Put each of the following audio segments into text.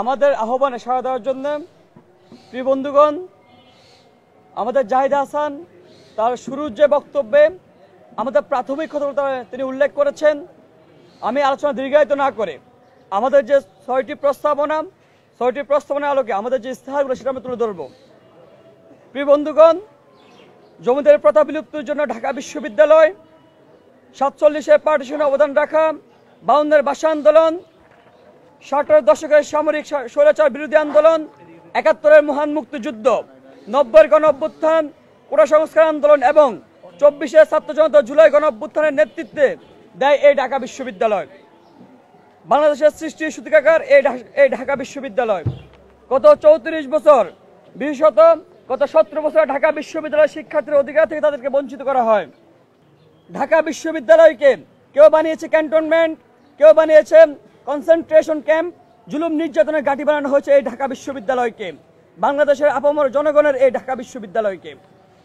আমাদের আহ্বানে সাড়া দেওয়ার জন্য প্রিয় বন্ধুগণ, আমাদের জাহিদ হাসান তার শুরুর যে বক্তব্যে আমাদের প্রাথমিক কথা তিনি উল্লেখ করেছেন। আমি আলোচনা দীর্ঘায়িত না করে আমাদের যে ছয়টি প্রস্তাবনার আলোকে আমাদের যে ইস্তেহারগুলো সেটা আমরা তুলে ধরব। প্রিয় বন্ধুগণ, জমিদারি প্রথা বিলুপ্তির জন্য ঢাকা বিশ্ববিদ্যালয়, 47-এর পার্টিশনে অবদান রাখা, 52-এর ভাষা আন্দোলন, 60-এর দশকের সামরিক স্বৈরাচার বিরোধী আন্দোলন, 71-এর মহান মুক্তিযুদ্ধ, 90-এর গণ অভ্যুত্থান, কোটা সংস্কার আন্দোলন এবং 24-এর ছাত্র জনতা জুলাই গণ অভ্যুত্থানের নেতৃত্বে দেয় এই ঢাকা বিশ্ববিদ্যালয়। বাংলাদেশের সৃষ্টি সূতিকাগার এই ঢাকা বিশ্ববিদ্যালয়। গত 34 বছর, বিশেষত গত 17 বছর ঢাকা বিশ্ববিদ্যালয়ের শিক্ষার্থীর অধিকার থেকে তাদেরকে বঞ্চিত করা হয়। ঢাকা বিশ্ববিদ্যালয়কে কেউ বানিয়েছে ক্যান্টনমেন্ট, কেউ বানিয়েছে কনসেন্ট্রেশন ক্যাম্প, জুলুম নির্যাতনের ঘাঁটি বানানো হয়েছে এই ঢাকা বিশ্ববিদ্যালয়কে, বাংলাদেশের আপামর জনগণের এই ঢাকা বিশ্ববিদ্যালয়কে।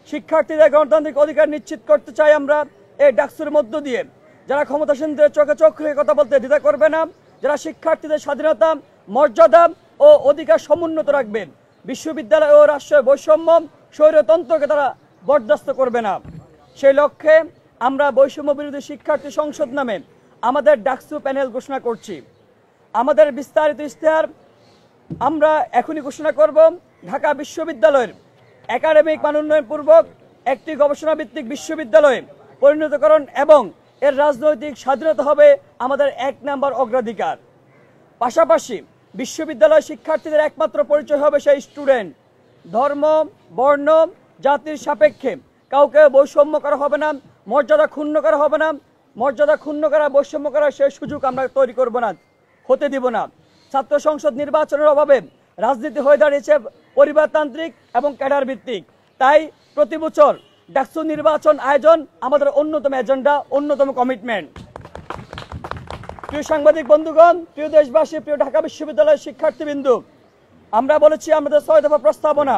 শিক্ষার্থীদের গণতান্ত্রিক অধিকার নিশ্চিত করতে চাই আমরা এই ডাকসুর মধ্য দিয়ে। যারা ক্ষমতাসীনদের চোখে চোখ রেখে কথা বলতে দ্বিধা করবে না, যারা শিক্ষার্থীদের স্বাধীনতা, মর্যাদা ও অধিকার সমুন্নত রাখবেন, বিশ্ববিদ্যালয় ও রাষ্ট্রের বৈষম্য, স্বৈরতন্ত্রকে তারা বরদাস্ত করবে না। সেই লক্ষ্যে আমরা বৈষম্য বিরোধী শিক্ষার্থী সংসদ নামে আমাদের ডাকসু প্যানেল ঘোষণা করছি। আমাদের বিস্তারিত ইশতেহার আমরা এখনই ঘোষণা করব। ঢাকা বিশ্ববিদ্যালয়ের একাডেমিক মান উন্নয়ন পূর্বক একটি গবেষণা ভিত্তিক বিশ্ববিদ্যালয়ে পরিণতকরণ এবং এর রাজনৈতিক স্বাধীনতা হবে আমাদের 1 নম্বর অগ্রাধিকার। পাশাপাশি বিশ্ববিদ্যালয় শিক্ষার্থীদের একমাত্র পরিচয় হবে সেই স্টুডেন্ট। ধর্ম, বর্ণ, জাতির সাপেক্ষে কাউকে বৈষম্য করা হবে না, মর্যাদা ক্ষুণ্ণ করা হবে না। মর্যাদা ক্ষুণ্ণ করা, বৈষম্য করার সেই সুযোগ আমরা তৈরি করব না, হতে দিব না। ছাত্র সংসদ নির্বাচনের অভাবে রাজনীতি হয়ে দাঁড়িয়েছে পরিবারতান্ত্রিক এবং ক্যাডার ভিত্তিক। তাই প্রতি বছর ডাকসু নির্বাচন আয়োজন আমাদের অন্যতম এজেন্ডা, অন্যতম কমিটমেন্ট। প্রিয় সাংবাদিক বন্ধুগণ, প্রিয় দেশবাসী, প্রিয় ঢাকা বিশ্ববিদ্যালয়ের শিক্ষার্থীবৃন্দু, আমরা বলেছি আমাদের 6 দফা প্রস্তাবনা।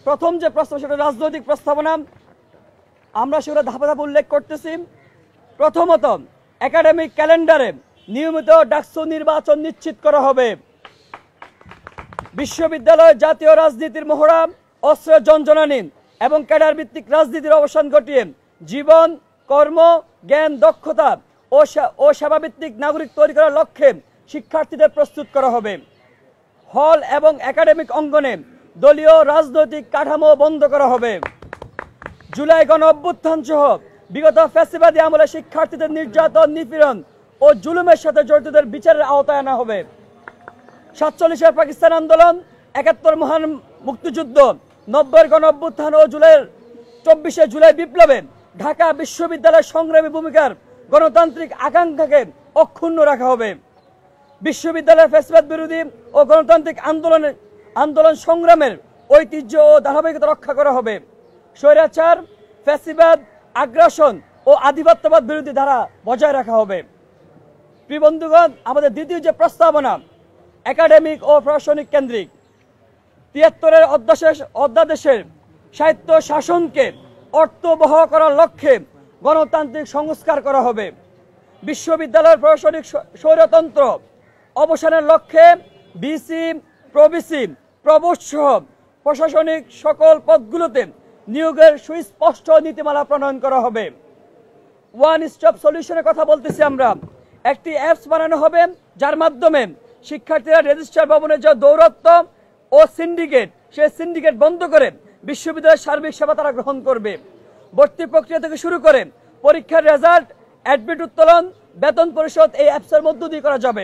প্রথম যে প্রস্তাব সেটা রাজনৈতিক প্রস্তাবনা। আমরা সেগুলো ধাপে ধাপে উল্লেখ করতেছি। প্রথমত, একাডেমিক ক্যালেন্ডারে নিয়মিত ডাকসু নির্বাচন নিশ্চিত করা হবে। বিশ্ববিদ্যালয় জাতীয় রাজনীতির মহড়া, অস্ত্রের ঝনঝনানি এবং ক্যাডার ভিত্তিক রাজনীতির অবসান ঘটিয়ে জীবন, কর্ম, জ্ঞান, দক্ষতা ও সেবাভিত্তিক নাগরিক তৈরি করার লক্ষ্যে শিক্ষার্থীদের প্রস্তুত করা হবে। হল এবং একাডেমিক অঙ্গনে দলীয় রাজনৈতিক কাঠামো বন্ধ করা হবে। জুলাই গণ অভ্যুত্থান সহ বিগত ফ্যাসিবাদী আমলে শিক্ষার্থীদের নির্যাতন, নিপীড়ন ও জুলুমের সাথে জড়িতদের বিচারের আওতায় আনা হবে। 47-এর পাকিস্তান আন্দোলন, 71 মহান মুক্তিযুদ্ধ, 90-এর গণ অভ্যুত্থান ও 24শে জুলাই বিপ্লবে ঢাকা বিশ্ববিদ্যালয়ের সংগ্রামী ভূমিকার গণতান্ত্রিক আকাঙ্ক্ষাকে অক্ষুণ্ণ রাখা হবে। বিশ্ববিদ্যালয়ের ফ্যাসিবাদ বিরোধী ও গণতান্ত্রিক আন্দোলন সংগ্রামের ঐতিহ্য ও ধারাবাহিকতা রক্ষা করা হবে। স্বৈরাচার, ফ্যাসিবাদ, আগ্রাসন ও আধিপত্যবাদ বিরোধী ধারা বজায় রাখা হবে। প্রিয় বন্ধুগণ, আমাদের দ্বিতীয় যে প্রস্তাবনা একাডেমিক ও প্রশাসনিক কেন্দ্রিক। 73-এর অধ্যাদেশের সাহিত্য শাসনকে অর্থবহ করার লক্ষ্যে গণতান্ত্রিক সংস্কার করা হবে। বিশ্ববিদ্যালয়ের প্রশাসনিক স্বৈরতন্ত্র অবসানের লক্ষ্যে ভিসি, প্রভিসি, প্রভোস্ট সহ প্রশাসনিক সকল পদগুলোতে নিয়োগের সুস্পষ্ট নীতিমালা প্রণয়ন করা হবে। ওয়ান স্টপ সলিউশনের কথা বলতেছি আমরা। একটি অ্যাপস বানানো হবে যার মাধ্যমে শিক্ষার্থীরা রেজিস্ট্রার ভবনের যে দৌরত্ব ও সিন্ডিকেট, সেই সিন্ডিকেট বন্ধ করে বিশ্ববিদ্যালয়ের সার্বিক সেবা তারা গ্রহণ করবে। ভর্তি প্রক্রিয়া থেকে শুরু করে পরীক্ষার রেজাল্ট, অ্যাডমিট উত্তোলন, বেতন পরিশোধ এই অ্যাপসের মধ্য দিয়ে করা যাবে।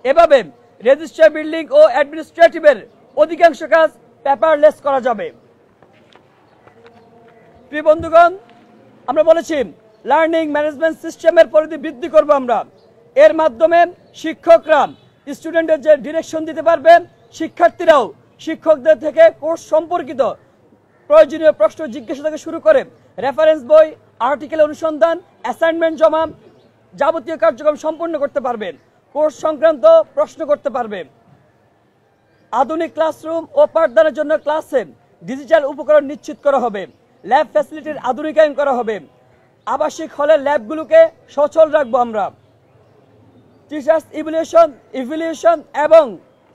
এভাবে রেজিস্ট্রার বিল্ডিং ও অ্যাডমিনিস্ট্রেটিভের অধিকাংশ কাজ পেপারলেস করা যাবে। প্রিয় বন্ধুগণ, আমরা বলেছি লার্নিং ম্যানেজমেন্ট সিস্টেমের পরিধি বৃদ্ধি করব আমরা। এর মাধ্যমে শিক্ষকরা স্টুডেন্টের যে ডিরেকশন দিতে পারবেন, শিক্ষার্থীরাও শিক্ষকদের থেকে কোর্স সম্পর্কিত প্রয়োজনীয় প্রশ্ন জিজ্ঞাসা থেকে শুরু করে রেফারেন্স বই, আর্টিকেল অনুসন্ধান, অ্যাসাইনমেন্ট জমা, যাবতীয় কার্যক্রম সম্পন্ন করতে পারবেন, কোর্স সংক্রান্ত প্রশ্ন করতে পারবে। আধুনিক ক্লাসরুম ও পাঠদানের জন্য ক্লাসে ডিজিটাল উপকরণ নিশ্চিত করা হবে। ল্যাব ফ্যাসিলিটির আধুনিকায়ন করা হবে। আবাসিক হলের ল্যাবগুলোকে সচল রাখবো আমরা। টিচার্স ইভ্যালুয়েশন এবং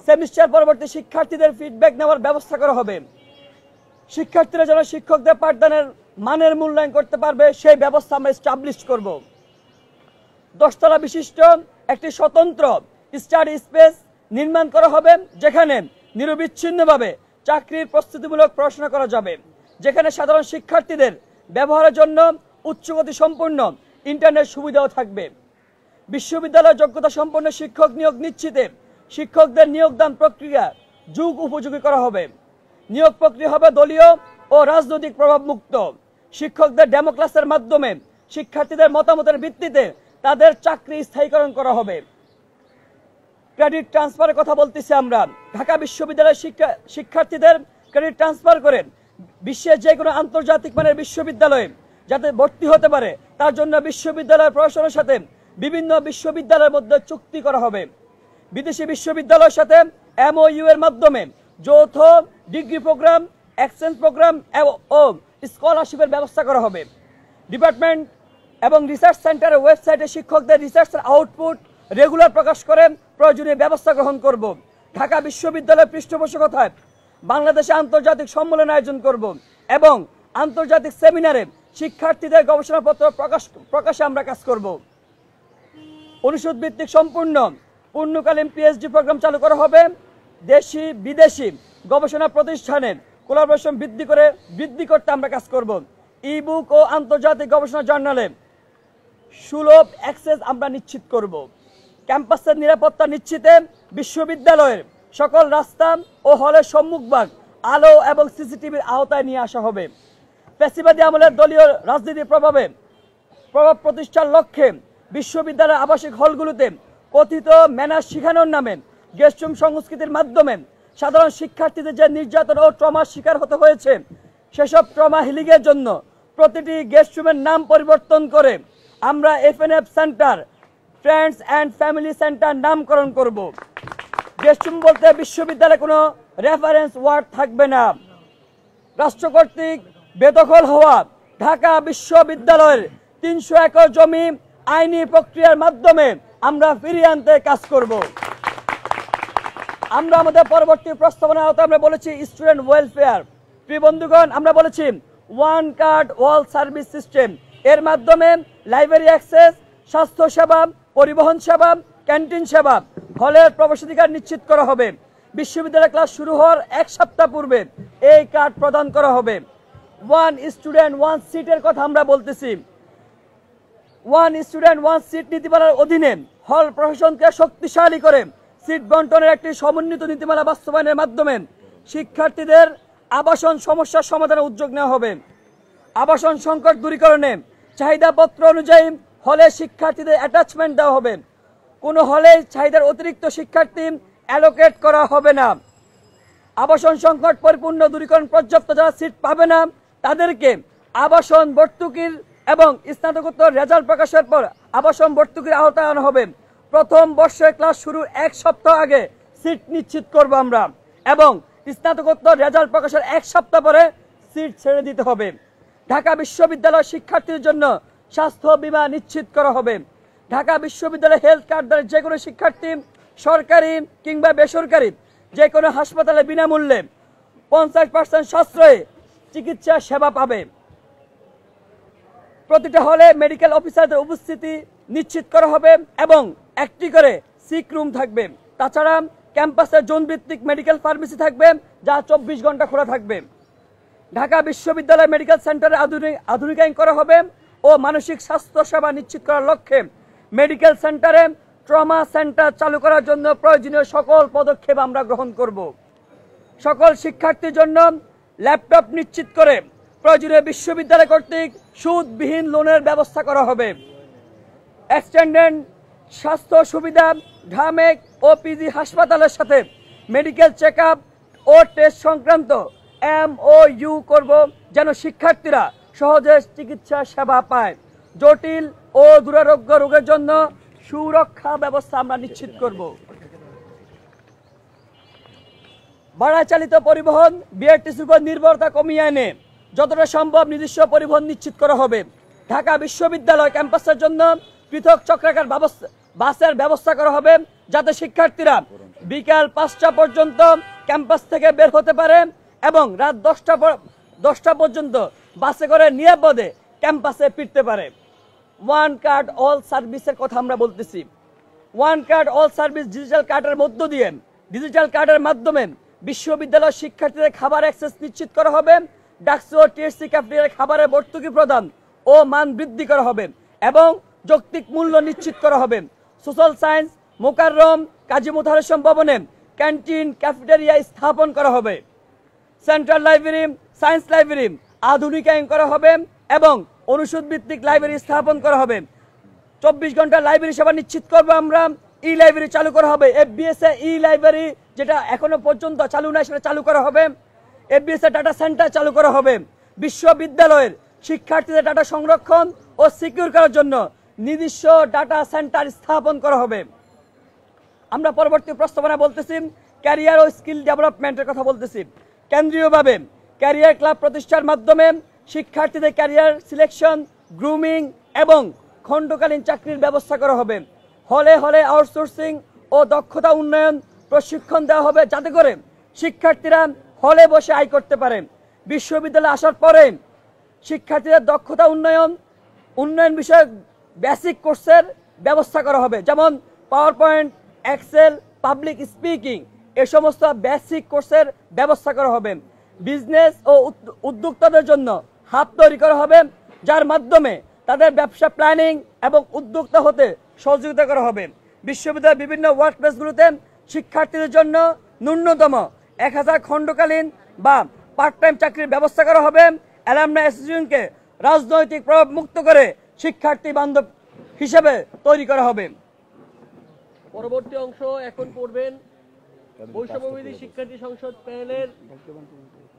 সেমিস্টার পরবর্তী শিক্ষার্থীদের ফিডব্যাক নেওয়ার ব্যবস্থা করা হবে। শিক্ষার্থীরা যেন শিক্ষকদের পাঠদানের মানের মূল্যায়ন করতে পারবে সেই ব্যবস্থা আমরা এস্টাবলিশ করব। 10 তলা বিশিষ্ট একটি স্বতন্ত্র স্টাডি স্পেস নির্মাণ করা হবে, যেখানে নিরবিচ্ছিন্নভাবে চাকরির প্রস্তুতিমূলক পড়াশোনা করা যাবে, যেখানে সাধারণ শিক্ষার্থীদের ব্যবহারের জন্য উচ্চগতি সম্পন্ন ইন্টারনেট সুবিধাও থাকবে। বিশ্ববিদ্যালয় যোগ্যতা সম্পন্ন শিক্ষক নিয়োগ নিশ্চিতে শিক্ষকদের নিয়োগদান প্রক্রিয়া যুগ উপযোগী করা হবে। নিয়োগ প্রক্রিয়া হবে দলীয় ও রাজনৈতিক প্রভাব মুক্ত। শিক্ষকদের ডেমো ক্লাসের মাধ্যমে শিক্ষার্থীদের মতামতের ভিত্তিতে তাদের চাকরি স্থায়ীকরণ করা হবে। ক্রেডিট ট্রান্সফারের কথা বলতেছি আমরা। ঢাকা বিশ্ববিদ্যালয়ের শিক্ষার্থীদের ক্রেডিট ট্রান্সফার করে বিশ্বের যে কোনো আন্তর্জাতিক মানের বিশ্ববিদ্যালয়ে যাতে ভর্তি হতে পারে তার জন্য বিশ্ববিদ্যালয় প্রশাসনের সাথে বিভিন্ন বিশ্ববিদ্যালয়ের মধ্যে চুক্তি করা হবে। বিদেশি বিশ্ববিদ্যালয়ের সাথে MOU এর মাধ্যমে যৌথ ডিগ্রি প্রোগ্রাম, এক্সচেঞ্জ প্রোগ্রাম ও স্কলারশিপের ব্যবস্থা করা হবে। ডিপার্টমেন্ট এবং রিসার্চ সেন্টারের ওয়েবসাইটে শিক্ষকদের রিসার্চের আউটপুট রেগুলার প্রকাশ করে প্রয়োজনীয় ব্যবস্থা গ্রহণ করব। ঢাকা বিশ্ববিদ্যালয়ের পৃষ্ঠপোষকতায় বাংলাদেশে আন্তর্জাতিক সম্মেলন আয়োজন করব এবং আন্তর্জাতিক সেমিনারে শিক্ষার্থীদের গবেষণাপত্র প্রকাশে আমরা কাজ করব। অনুষদ ভিত্তিক সম্পূর্ণ পূর্ণকালীন PhD প্রোগ্রাম চালু করা হবে। দেশি বিদেশি গবেষণা প্রতিষ্ঠানের কোলাবোরেশন বৃদ্ধি করতে আমরা কাজ করব। ইবুক ও আন্তর্জাতিক গবেষণা জার্নালে সুলভ অ্যাক্সেস আমরা নিশ্চিত করব। ক্যাম্পাসের নিরাপত্তা নিশ্চিতে বিশ্ববিদ্যালয়ের সকল রাস্তা ও হলের সম্মুখভাগ আলো এবং CCTVর আওতায় নিয়ে আসা হবে। ফ্যাসিবাদী আমলের দলীয় রাজনীতির প্রভাব প্রতিষ্ঠার লক্ষ্যে বিশ্ববিদ্যালয়ের আবাসিক হলগুলোতে কথিত ম্যানার শিখানোর নামে গেস্টরুম সংস্কৃতির মাধ্যমে সাধারণ শিক্ষার্থীদের যে নির্যাতন ও ট্রমার শিকার হতে হয়েছে সেসব ট্রমা হিলিংয়ের জন্য প্রতিটি গেস্টরুমের নাম পরিবর্তন করে আমরা FNF centre, friends and family centre নামকরণ করব। গেস্টরুম বলতে বিশ্ববিদ্যালয়ে কোনো রেফারেন্স ওয়ার্ড থাকবে না। রাষ্ট্র কর্তৃক বেদখল হওয়া ঢাকা বিশ্ববিদ্যালয়ের 300 একর জমি আইনি প্রক্রিয়ার মাধ্যমে আমরা ফিরিয়ে আনতে কাজ করব। আমরা আমাদের পরবর্তী প্রস্তাবনার আওতায় আমরা বলেছি স্টুডেন্ট ওয়েলফেয়ার। প্রিয় বন্ধুগণ, আমরা বলেছি ওয়ান কার্ড ওয়াল সার্ভিস সিস্টেম, এর মাধ্যমে লাইব্রেরি অ্যাক্সেস, স্বাস্থ্য সেবা, পরিবহন সেবা, ক্যান্টিন সেবা, হলের প্রবেশাধিকার নিশ্চিত করা হবে। বিশ্ববিদ্যালয় ক্লাস শুরু হওয়ার 1 সপ্তাহ পূর্বে এই কার্ড প্রদান করা হবে। ওয়ান স্টুডেন্ট ওয়ান সিটের কথা আমরা বলতেছি। ওয়ান স্টুডেন্ট ওয়ান সিট নীতিমালার অধীনে হল প্রশাসনকে শক্তিশালী করে সিট বন্টনের একটি সমন্বিত নীতিমালা বাস্তবায়নের মাধ্যমে শিক্ষার্থীদের আবাসন সমস্যার সমাধানে উদ্যোগ নেওয়া হবে। আবাসন সংকট দূরীকরণে চাহিদাপত্র অনুযায়ী হলে শিক্ষার্থীদের অ্যাটাচমেন্ট দেওয়া হবে। কোনো হলে চাহিদার অতিরিক্ত শিক্ষার্থী অ্যালোকেট করা হবে না। আবাসন সংকট পরিপূর্ণ দূরীকরণ পর্যাপ্ত যারা সিট পাবে না তাদেরকে আবাসন ভর্তুকির এবং স্নাতকোত্তর রেজাল্ট প্রকাশের পর আবাসন ভর্তুকির আওতায় আনা হবে। প্রথম বর্ষের ক্লাস শুরুর 1 সপ্তাহ আগে সিট নিশ্চিত করব আমরা এবং স্নাতকোত্তর রেজাল্ট প্রকাশের 1 সপ্তাহ পরে সিট ছেড়ে দিতে হবে। ঢাকা বিশ্ববিদ্যালয় শিক্ষার্থীদের জন্য স্বাস্থ্য বীমা নিশ্চিত করা হবে। ঢাকা বিশ্ববিদ্যালয় হেলথ কার্ড দ্বারা যে কোনো শিক্ষার্থী সরকারি কিংবা বেসরকারি যে কোনো হাসপাতালে বিনামূল্যে 50% সাশ্রয়ে চিকিৎসা সেবা পাবে। প্রতিটা হলে মেডিকেল অফিসারদের উপস্থিতি নিশ্চিত করা হবে এবং একটি করে সিক রুম থাকবে। তাছাড়া ক্যাম্পাসে জোন ভিত্তিক মেডিকেল ফার্মেসি থাকবে যা 24 ঘন্টা খোলা থাকবে। ঢাকা বিশ্ববিদ্যালয় মেডিকেল সেন্টারে আধুনিকায়ন করা হবে ও মানসিক স্বাস্থ্য সেবা নিশ্চিত করার লক্ষ্যে মেডিকেল সেন্টারে ট্রমা সেন্টার চালু করার জন্য প্রয়োজনীয় সকল পদক্ষেপ আমরা গ্রহণ করব। সকল শিক্ষার্থীর জন্য ল্যাপটপ নিশ্চিত করে প্রয়োজনীয় বিশ্ববিদ্যালয় কর্তৃক সুদবিহীন লোনের ব্যবস্থা করা হবে। এক্সটেন্ডেড স্বাস্থ্য সুবিধা ঢামেক ও PG হাসপাতালের সাথে মেডিকেল চেকআপ ও টেস্ট সংক্রান্ত MOU করব যেন শিক্ষার্থীরা সহজে চিকিৎসা সেবা পায়। জটিল ও দুরারোগ্য রোগের জন্য সুরক্ষা ব্যবস্থা আমরা নিশ্চিত করব। ভাড়া চালিত পরিবহন BRTCর উপর নির্ভরতা কমিয়ে এনে যতটা সম্ভব নিজস্ব পরিবহন নিশ্চিত করা হবে। ঢাকা বিশ্ববিদ্যালয় ক্যাম্পাসের জন্য পৃথক চক্রাকার বাসের ব্যবস্থা করা হবে, যাতে শিক্ষার্থীরা বিকাল 5টা পর্যন্ত ক্যাম্পাস থেকে বের হতে পারে এবং রাত 10টা পর্যন্ত বাসে করে নিরাপদে ক্যাম্পাসে ফিরতে পারে। ওয়ান কার্ড অল সার্ভিসের কথা আমরা বলতেছি। One card all service digital কার্ডের মধ্য দিয়ে, ডিজিটাল কার্ডের মাধ্যমে বিশ্ববিদ্যালয়ের শিক্ষার্থীদের খাবার অ্যাক্সেস নিশ্চিত করা হবে। ডাকসু ও টিএসসি ক্যাফেটেরিয়ার খাবারের ভর্তুকি প্রদান ও মান বৃদ্ধি করা হবে এবং যৌক্তিক মূল্য নিশ্চিত করা হবে। সোশ্যাল সায়েন্স মোকাররম কাজী মোতাহার হোসেন ভবনে ক্যান্টিন ক্যাফেটেরিয়া স্থাপন করা হবে। সেন্ট্রাল লাইব্রেরি সায়েন্স লাইব্রেরি আধুনিকায়ন করা হবে এবং অনুষদ ভিত্তিক লাইব্রেরি স্থাপন করা হবে। 24 ঘন্টা লাইব্রেরি সেবা নিশ্চিত করবো আমরা। ই লাইব্রেরি চালু করা হবে। এফবিএস এ ই লাইব্রেরি যেটা এখনো পর্যন্ত চালু নয় সেটা চালু করা হবে। এফবিএস এ ডাটা সেন্টার চালু করা হবে। বিশ্ববিদ্যালয়ের শিক্ষার্থীদের ডাটা সংরক্ষণ ও সিকিউর করার জন্য নিজস্ব ডাটা সেন্টার স্থাপন করা হবে। আমরা পরবর্তী প্রস্তাবনা বলতেছি ক্যারিয়ার ও স্কিল ডেভেলপমেন্টের কথা বলতেছি। কেন্দ্রীয়ভাবে ক্যারিয়ার ক্লাব প্রতিষ্ঠার মাধ্যমে শিক্ষার্থীদের ক্যারিয়ার সিলেকশন, গ্রুমিং এবং খণ্ডকালীন চাকরির ব্যবস্থা করা হবে। হলে হলে আউটসোর্সিং ও দক্ষতা উন্নয়ন প্রশিক্ষণ দেওয়া হবে, যাতে করে শিক্ষার্থীরা হলে বসে আয় করতে পারে। বিশ্ববিদ্যালয়ে আসার পরে শিক্ষার্থীদের দক্ষতা উন্নয়ন বিষয়ক বেসিক কোর্সের ব্যবস্থা করা হবে, যেমন PowerPoint, Excel, public speaking, এ সমস্ত বেসিক কোর্সের ব্যবস্থা করা হবে। বিজনেস ও উদ্যোক্তাদের জন্য হাব তৈরি করা হবে, যার মাধ্যমে তাদের ব্যবসা প্ল্যানিং এবং উদ্যোক্তা হতে সহযোগিতা করা হবে। বিশ্ববিদ্যালয়ের বিভিন্ন ওয়ার্কপ্লেসগুলোতে শিক্ষার্থীদের জন্য ন্যূনতম 1000 খণ্ডকালীন বা পার্ট টাইম চাকরির ব্যবস্থা করা হবে। অ্যালামনাই অ্যাসোসিয়েশনকে রাজনৈতিক প্রভাব মুক্ত করে শিক্ষার্থী বান্ধব হিসেবে তৈরি করা হবে। পরবর্তী অংশ এখন পড়বেন বৈষম্যবিরোধী শিক্ষার্থী সংসদ প্যানেলের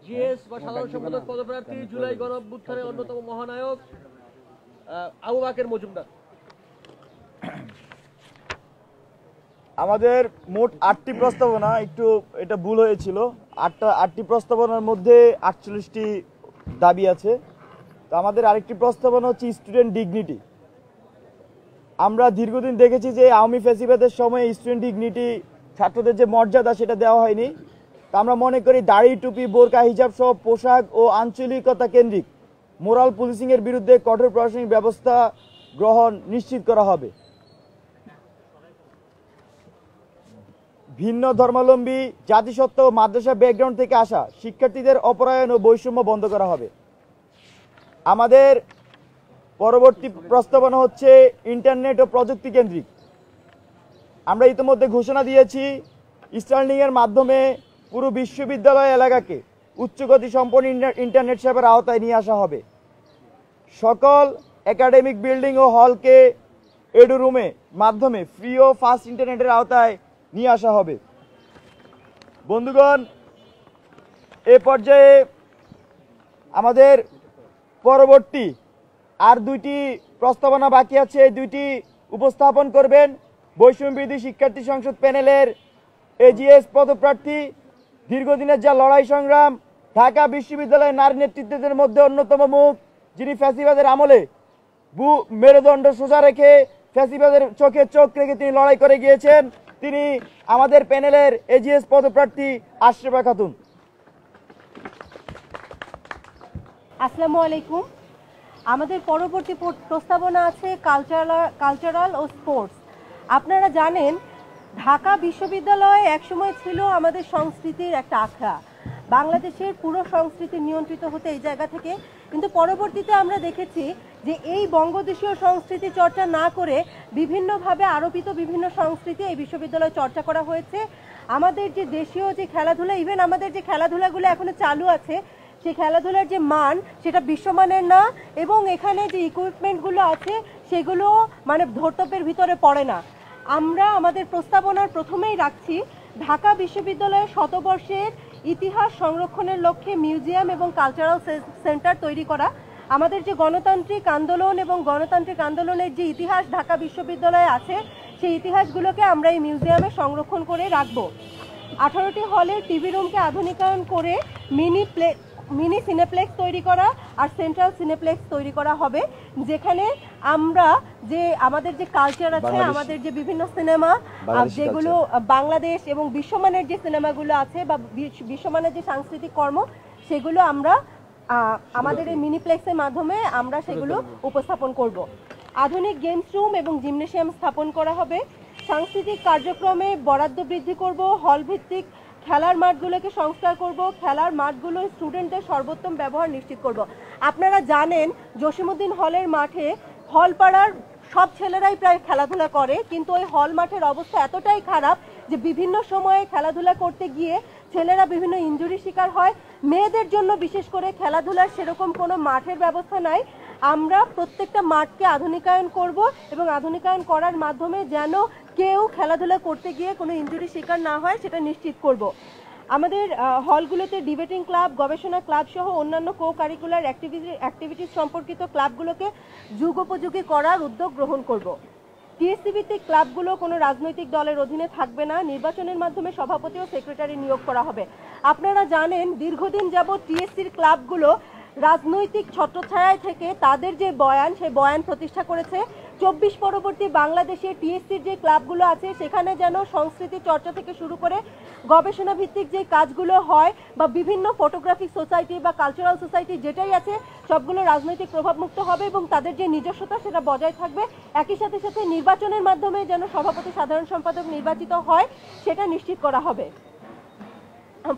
জিএস বা সাধারণ সম্পাদক পদপ্রার্থী, জুলাই গণঅভ্যুত্থানের অন্যতম মহানায়ক আবু বাকের মজুমদার। আমাদের মোট 8টি প্রস্তাবনা, একটু এটা ভুল হয়েছিল। 8টি প্রস্তাবনার মধ্যে 48টি দাবি আছে। তো আমাদের আরেকটি প্রস্তাবনা হচ্ছে স্টুডেন্ট ডিগনিটি। আমরা দীর্ঘদিন দেখেছি যে আওয়ামী ফ্যাসিবাদের সময় স্টুডেন্ট ডিগনিটি, ছাত্রদের যে মর্যাদা, সেটা দেওয়া হয়নি। তো আমরা মনে করি দাড়ি, টুপি, বোরকা, হিজাব সহ পোশাক ও আঞ্চলিকতা কেন্দ্রিক মোরাল পুলিশিংয়ের বিরুদ্ধে কঠোর প্রশাসনিক ব্যবস্থা গ্রহণ নিশ্চিত করা হবে। ভিন্ন ধর্মাবলম্বী, জাতিসত্ত্বা ও মাদ্রাসা ব্যাকগ্রাউন্ড থেকে আসা শিক্ষার্থীদের অপহরণ ও বৈষম্য বন্ধ করা হবে। আমাদের পরবর্তী প্রস্তাবনা হচ্ছে ইন্টারনেট ও প্রযুক্তি কেন্দ্রিক। আমরা ইতিমধ্যে ঘোষণা দিয়েছি স্টার্লিংয়ের মাধ্যমে পুরো বিশ্ববিদ্যালয় এলাকাকে উচ্চগতি সম্পন্ন ইন্টারনেট সেবার আওতায় নিয়ে আসা হবে। সকল একাডেমিক বিল্ডিং ও হলকে এডু রুমে মাধ্যমে ফ্রি ও ফাস্ট ইন্টারনেটের আওতায় নিয়ে আসা হবে। বন্ধুগণ, এ পর্যায়ে আমাদের পরবর্তী আর 2টি প্রস্তাবনা বাকি আছে। এই 2টি উপস্থাপন করবেন বৈষম্যবিরোধী শিক্ষার্থী সংসদ প্যানেলের এজিএস পদপ্রার্থী, দীর্ঘদিনের যা লড়াই সংগ্রাম, ঢাকা বিশ্ববিদ্যালয়ের নারী নেতৃত্বদের মধ্যে অন্যতম মুখ, যিনি ফ্যাসিবাদের আমলে মেরুদণ্ড সোজা রেখে ফ্যাসিবাদের চোখে চোখ রেখে তিনি লড়াই করে গিয়েছেন। তিনি আমাদের প্যানেলের এজিএস পদপ্রার্থী আশরাফা খাতুন। আসসালামু আলাইকুম। আমাদের পরবর্তী প্রস্তাবনা আছে কালচারাল ও স্পোর্টস। আপনারা জানেন ঢাকা বিশ্ববিদ্যালয় একসময় ছিল আমাদের সংস্কৃতির একটা আখড়া। বাংলাদেশের পুরো সংস্কৃতি নিয়ন্ত্রিত হতো এই জায়গা থেকে, কিন্তু পরবর্তীতে আমরা দেখেছি যে এই বঙ্গদেশীয় সংস্কৃতি চর্চা না করে বিভিন্নভাবে আরোপিত বিভিন্ন সংস্কৃতি এই বিশ্ববিদ্যালয়ে চর্চা করা হয়েছে। আমাদের যে দেশীয় যে খেলাধুলা, ইভেন আমাদের যে খেলাধুলাগুলো এখনো চালু আছে, সেই খেলাধুলার যে মান সেটা বিশ্বমানের না, এবং এখানে যে ইকুইপমেন্টগুলো আছে সেগুলো মানে ধর্তব্যের ভিতরে পড়ে না। আমরা আমাদের প্রস্তাবনার প্রথমেই রাখছি ঢাকা বিশ্ববিদ্যালয়ের শতবর্ষের ইতিহাস সংরক্ষণের লক্ষ্যে মিউজিয়াম এবং কালচারাল সেন্টার তৈরি করা। আমাদের যে গণতান্ত্রিক আন্দোলন এবং গণতান্ত্রিক আন্দোলনের যে ইতিহাস ঢাকা বিশ্ববিদ্যালয়ে আছে, সেই ইতিহাসগুলোকে আমরা এই মিউজিয়ামে সংরক্ষণ করে রাখব। 18টি হলের টিভি রুমকে আধুনিকায়ন করে মিনি সিনেপ্লেক্স তৈরি করা আর সেন্ট্রাল সিনেপ্লেক্স তৈরি করা হবে, যেখানে আমরা যে আমাদের যে কালচার আছে, আমাদের যে বিভিন্ন সিনেমা যেগুলো বাংলাদেশ এবং বিশ্বমানের যে সিনেমাগুলো আছে বা বিশ্বমানের যে সাংস্কৃতিক কর্ম, সেগুলো আমরা আমাদের এই মিনিপ্লেক্সের মাধ্যমে আমরা সেগুলো উপস্থাপন করব। আধুনিক গেমস রুম এবং জিমনেশিয়াম স্থাপন করা হবে। সাংস্কৃতিক কার্যক্রমে বরাদ্দ বৃদ্ধি করব। হল ভিত্তিক খেলার মাঠগুলোকে সংস্কার করব। খেলার মাঠগুলো স্টুডেন্টদের সর্বোত্তম ব্যবহার নিশ্চিত করব। আপনারা জানেন জসিমউদ্দিন হলের মাঠে হলপাড়ার সব ছেলেরাই প্রায় খেলাধুলা করে, কিন্তু ওই হল মাঠের অবস্থা এতটাই খারাপ যে বিভিন্ন সময়ে খেলাধুলা করতে গিয়ে ছেলেরা বিভিন্ন ইনজুরির শিকার হয়। মেয়েদের জন্য বিশেষ করে খেলাধুলার সেরকম কোনো মাঠের ব্যবস্থা নাই। আমরা প্রত্যেকটা মাঠকে আধুনিকায়ন করব এবং আধুনিকায়ন করার মাধ্যমে যেন কেউ খেলাধুলা করতে গিয়ে কোনো ইনজুরির শিকার না হয় সেটা নিশ্চিত করব। আমাদের হলগুলোতে ডিবেটিং ক্লাব, গবেষণা ক্লাব সহ অন্যান্য কো কারিকুলার অ্যাক্টিভিটিস সম্পর্কিত ক্লাবগুলোকে যুগোপযোগী করার উদ্যোগ গ্রহণ করব। টিএসসি ভিত্তিক ক্লাবগুলো কোনো রাজনৈতিক দলের অধীনে থাকবে না। নির্বাচনের মাধ্যমে সভাপতি ও সেক্রেটারি নিয়োগ করা হবে। আপনারা জানেন দীর্ঘদিন যাবৎ টিএসসির ক্লাবগুলো রাজনৈতিক ছত্রছায়ায় থেকে তাদের যে বয়ান, সেই বয়ান প্রতিষ্ঠা করেছে। 24 পরবর্তী বাংলাদেশে টিএসসির যে ক্লাবগুলো আছে সেখানে যেন সংস্কৃতি চর্চা থেকে শুরু করে গবেষণা ভিত্তিক যে কাজগুলো হয় বা বিভিন্ন ফটোগ্রাফিক সোসাইটি বা কালচারাল সোসাইটি যেটাই আছে সবগুলো রাজনৈতিক প্রভাবমুক্ত হবে এবং তাদের যে নিজস্বতা সেটা বজায় থাকবে। একই সাথে সাথে নির্বাচনের মাধ্যমে যেন সভাপতি, সাধারণ সম্পাদক নির্বাচিত হয় সেটা নিশ্চিত করা হবে।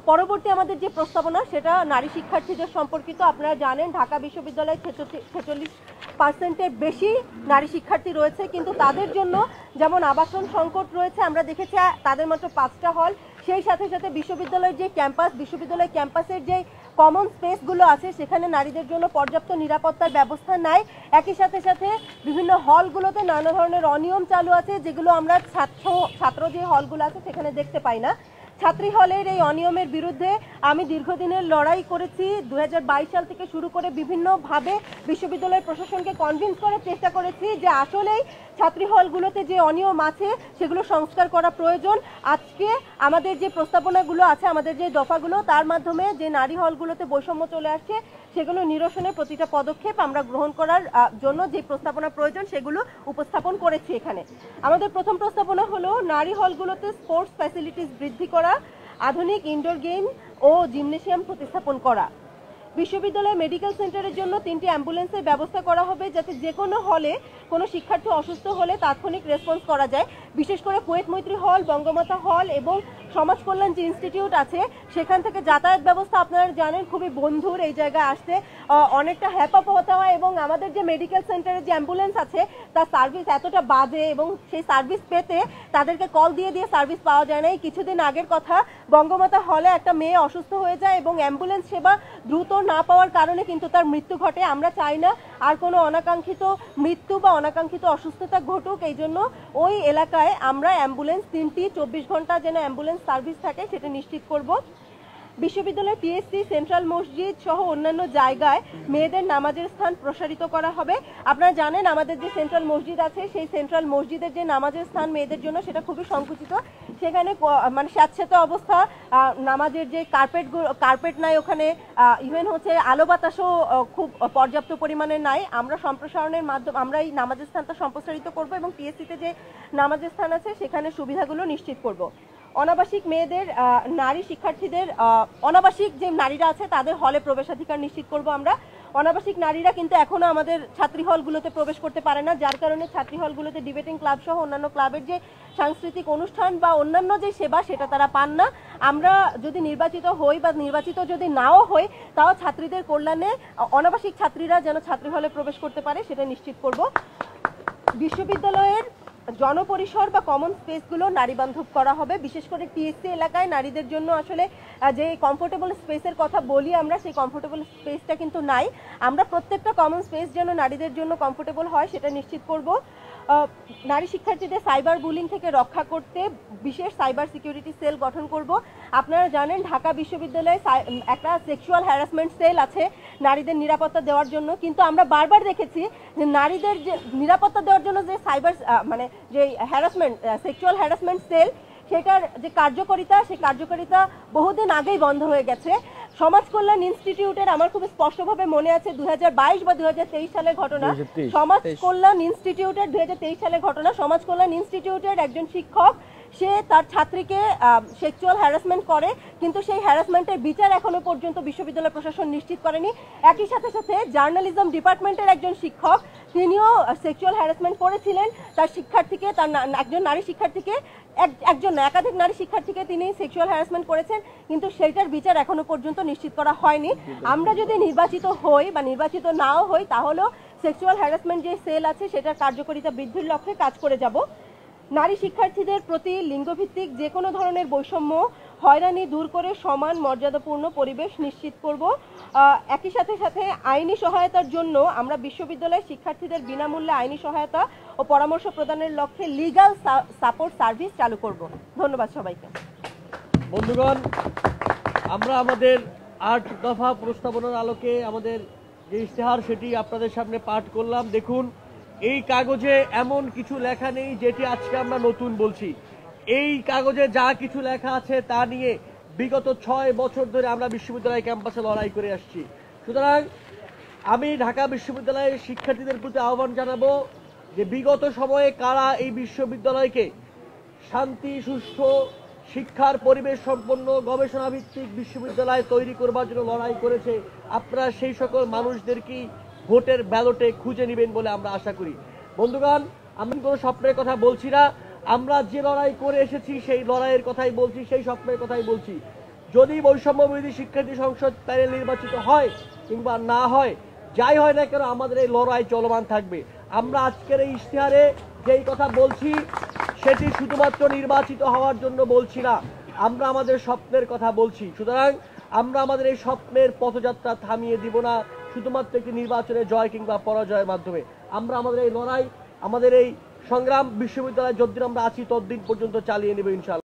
পরবর্তী আমাদের যে প্রস্তাবনা সেটা নারী শিক্ষার্থীদের সম্পর্কিত। আপনারা জানেন ঢাকা বিশ্ববিদ্যালয়ে 46% বেশি নারী শিক্ষার্থী রয়েছে, কিন্তু তাদের জন্য যেমন আবাসন সংকট রয়েছে, আমরা দেখেছি তাদের মাত্র 5টা হল। সেই সাথে সাথে বিশ্ববিদ্যালয়ের যে ক্যাম্পাস, বিশ্ববিদ্যালয় ক্যাম্পাসের যে কমন স্পেসগুলো আছে সেখানে নারীদের জন্য পর্যাপ্ত নিরাপত্তার ব্যবস্থা নাই। একই সাথে সাথে বিভিন্ন হলগুলোতে নানা ধরনের অনিয়ম চালু আছে, যেগুলো আমরা ছাত্র যে হলগুলো আছে সেখানে দেখতে পাই না। ছাত্রী হলের এই অনিয়মের বিরুদ্ধে আমি দীর্ঘদিনের লড়াই করেছি। 2022 সাল থেকে শুরু করে বিভিন্নভাবে বিশ্ববিদ্যালয় প্রশাসনকে কনভিন্স করার চেষ্টা করেছি যে আসলেই ছাত্রী হলগুলোতে যে অনিয়ম আছে সেগুলো সংস্কার করা প্রয়োজন। আজকে আমাদের যে প্রস্তাবনাগুলো আছে, আমাদের যে দফাগুলো, তার মাধ্যমে যে নারী হলগুলোতে বৈষম্য চলে আসছে সেগুলো নিরসনের প্রতিটা পদক্ষেপ আমরা গ্রহণ করার জন্য যে প্রস্তাবনা প্রয়োজন সেগুলো উপস্থাপন করেছি এখানে। আমাদের প্রথম প্রস্তাবনা হলো নারী হলগুলোতে স্পোর্টস ফ্যাসিলিটিস বৃদ্ধি করা, আধুনিক ইনডোর গেম ও জিমনেশিয়াম প্রতিস্থাপন করা। বিশ্ববিদ্যালয় মেডিকেল সেন্টারের জন্য 3টি অ্যাম্বুলেন্সের ব্যবস্থা করা হবে, যাতে যে কোনো হলে কোনো শিক্ষার্থী অসুস্থ হলে তাৎক্ষণিক রেসপন্স করা যায়। বিশেষ করে কুয়েত মৈত্রী হল, বঙ্গমাতা হল এবং সমাজ কল্যাণ যে ইনস্টিটিউট আছে সেখান থেকে যাতায়াত ব্যবস্থা আপনারা জানেন খুবই বন্ধুর। এই জায়গায় আসতে অনেকটা হ্যাপা হতে হয় এবং আমাদের যে মেডিকেল সেন্টারের যে অ্যাম্বুলেন্স আছে তার সার্ভিস এতটা বাজে এবং সেই সার্ভিস পেতে তাদেরকে কল দিয়ে দিয়ে সার্ভিস পাওয়া যায় না। এই কিছুদিন আগের কথা, বঙ্গমাতা হলে একটা মেয়ে অসুস্থ হয়ে যায় এবং অ্যাম্বুলেন্স সেবা দ্রুত না পাওয়ার কারণে কিন্তু তার মৃত্যু ঘটে। আমরা চাই না আর কোনো অনাকাঙ্ক্ষিত মৃত্যু বা অনাকাঙ্ক্ষিত অসুস্থতা ঘটুক, এই জন্য ওই এলাকায় আমরা অ্যাম্বুলেন্স 3টি 24 ঘন্টা যেন অ্যাম্বুলেন্স সার্ভিস থাকে সেটা নিশ্চিত করব। বিশ্ববিদ্যালয় টিএসসি, সেন্ট্রাল মসজিদ সহ অন্যান্য জায়গায় মেয়েদের নামাজের স্থান প্রসারিত করা হবে। আপনারা জানেন আমাদের যে সেন্ট্রাল মসজিদ আছে সেই সেন্ট্রাল মসজিদের যে নামাজের স্থান মেয়েদের জন্য সেটা খুবই সংকুচিত। সেখানে মানে স্যাঁতস্যাঁতে অবস্থা, নামাজের যে কার্পেট নাই ওখানে, ইভেন হচ্ছে আলো বাতাসও খুব পর্যাপ্ত পরিমাণে নাই। আমরা সম্প্রসারণের মাধ্যমে আমরা এই নামাজের স্থানটা সম্প্রসারিত করব এবং টিএসসিতে যে নামাজের স্থান আছে সেখানে সুবিধাগুলো নিশ্চিত করব। অনাবাসিক মেয়েদের, নারী শিক্ষার্থীদের, অনাবাসিক যে নারীরা আছে তাদের হলে প্রবেশাধিকার নিশ্চিত করব আমরা। অনাবাসিক নারীরা কিন্তু এখনো আমাদের ছাত্রী হলগুলোতে প্রবেশ করতে পারে না, যার কারণে ছাত্রী হলগুলোতে ডিবেটিং ক্লাব সহ অন্যান্য ক্লাবের যে সাংস্কৃতিক অনুষ্ঠান বা অন্যান্য যে সেবা সেটা তারা পান না। আমরা যদি নির্বাচিত হই বা নির্বাচিত যদি নাও হই তাও ছাত্রীদের কল্যাণে অনাবাসিক ছাত্রীরা যেন ছাত্রী হলে প্রবেশ করতে পারে সেটা নিশ্চিত করব। বিশ্ববিদ্যালয়ের জনপরিসর বা কমন স্পেসগুলো নারী বান্ধব করা হবে। বিশেষ করে টিএসসি এলাকায় নারীদের জন্য আসলে যে কমফোর্টেবল স্পেসের কথা বলি আমরা, সেই কমফোর্টেবল স্পেসটা কিন্তু নাই। আমরা প্রত্যেকটা কমন স্পেস যেন নারীদের জন্য কমফোর্টেবল হয় সেটা নিশ্চিত করব। নারী শিক্ষার্থীদের সাইবার বুলিং থেকে রক্ষা করতে বিশেষ সাইবার সিকিউরিটি সেল গঠন করব। আপনারা জানেন ঢাকা বিশ্ববিদ্যালয়ে একটা সেক্সুয়াল হ্যারাসমেন্ট সেল আছে নারীদের নিরাপত্তা দেওয়ার জন্য, কিন্তু আমরা বারবার দেখেছি যে নারীদের যে নিরাপত্তা দেওয়ার জন্য যে সাইবার মানে যে হ্যারাসমেন্ট, সেক্সুয়াল হ্যারাসমেন্ট সেল, সেটার যে কার্যকারিতা সেই কার্যকারিতা বহুদিন আগেই বন্ধ হয়ে গেছে। সমাজ কল্যাণ ইনস্টিটিউটের আমার খুব স্পষ্টভাবে মনে আছে 2022 বা 2023 সালের ঘটনা। সমাজ কল্যাণ ইনস্টিটিউটের 2023 সালের ঘটনা। সমাজ কল্যাণ ইনস্টিটিউটের একজন শিক্ষক সে তার ছাত্রীকে সেক্সুয়াল হ্যারাসমেন্ট করে, কিন্তু সেই হ্যারাসমেন্টের বিচার এখনো পর্যন্ত বিশ্ববিদ্যালয় প্রশাসন নিশ্চিত করেনি। একই সাথে সাথে জার্নালিজম ডিপার্টমেন্টের একজন শিক্ষক তিনিও সেক্সুয়াল হ্যারাসমেন্ট করেছিলেন তার শিক্ষার্থীকে, তার একজন নারী শিক্ষার্থীকে, একজন না একাধিক নারী শিক্ষার্থীকে তিনি সেক্সুয়াল হ্যারাসমেন্ট করেছেন, কিন্তু সেইটার বিচার এখনো পর্যন্ত নিশ্চিত করা হয়নি। আমরা যদি নির্বাচিত হই বা নির্বাচিত নাও হই তাহলেও সেক্সুয়াল হ্যারাসমেন্ট যে সেল আছে সেটার কার্যকারিতা বৃদ্ধির লক্ষ্যে কাজ করে যাব। নারী শিক্ষার্থীদের প্রতি লিঙ্গভিত্তিক যে কোনো ধরনের বৈষম্য হয়রানি দূর করে সমান মর্যাদাপূর্ণ পরিবেশ নিশ্চিত করব। একই সাথে সাথে আইনি সহায়তার জন্য আমরা বিশ্ববিদ্যালয়ের শিক্ষার্থীদের বিনামূল্যে আইনি সহায়তা ও পরামর্শ প্রদানের লক্ষ্যে লিগ্যাল সাপোর্ট সার্ভিস চালু করব। ধন্যবাদ সবাইকে। বন্ধুগণ, আমরা আমাদের 8 দফা প্রস্তাবনার আলোকে আমাদের যে ইশতেহার সেটি আপনাদের সামনে পাঠ করলাম। দেখুন, এই কাগজে এমন কিছু লেখা নেই যেটি আজকে আমরা নতুন বলছি। এই কাগজে যা কিছু লেখা আছে তা নিয়ে বিগত 6 বছর ধরে আমরা বিশ্ববিদ্যালয় ক্যাম্পাসে লড়াই করে আসছি। সুতরাং আমি ঢাকা বিশ্ববিদ্যালয়ের শিক্ষার্থীদের প্রতি আহ্বান জানাবো যে বিগত সময়ে কারা এই বিশ্ববিদ্যালয়কে শান্তি, সুষ্ঠু, শিক্ষার পরিবেশ সম্পন্ন, গবেষণা ভিত্তিক বিশ্ববিদ্যালয় তৈরি করবার জন্য লড়াই করেছে, আপনারা সেই সকল মানুষদেরকেই ভোটের ব্যালটে খুঁজে নেবেন বলে আমরা আশা করি। বন্ধুগণ, আমি কোনো স্বপ্নের কথা বলছি না, আমরা যে লড়াই করে এসেছি সেই লড়াইয়ের কথাই বলছি, সেই স্বপ্নের কথাই বলছি। যদি বৈষম্য বিরোধী শিক্ষার্থী সংসদ প্যানেল নির্বাচিত হয় কিংবা না হয়, যাই হয় না কেন, আমাদের এই লড়াই চলমান থাকবে। আমরা আজকের এই ইশতেহারে যেই কথা বলছি সেটি শুধুমাত্র নির্বাচিত হওয়ার জন্য বলছি না, আমরা আমাদের স্বপ্নের কথা বলছি। সুতরাং আমরা আমাদের এই স্বপ্নের পথযাত্রা থামিয়ে দিব না শুধুমাত্র একটি নির্বাচনে জয় কিংবা পরাজয়ের মাধ্যমে। আমরা আমাদের এই লড়াই, আমাদের এই সংগ্রাম বিশ্ববিদ্যালয়ে যতদিন আমরা আছি ততদিন পর্যন্ত চালিয়ে নেব ইনশাআল্লাহ।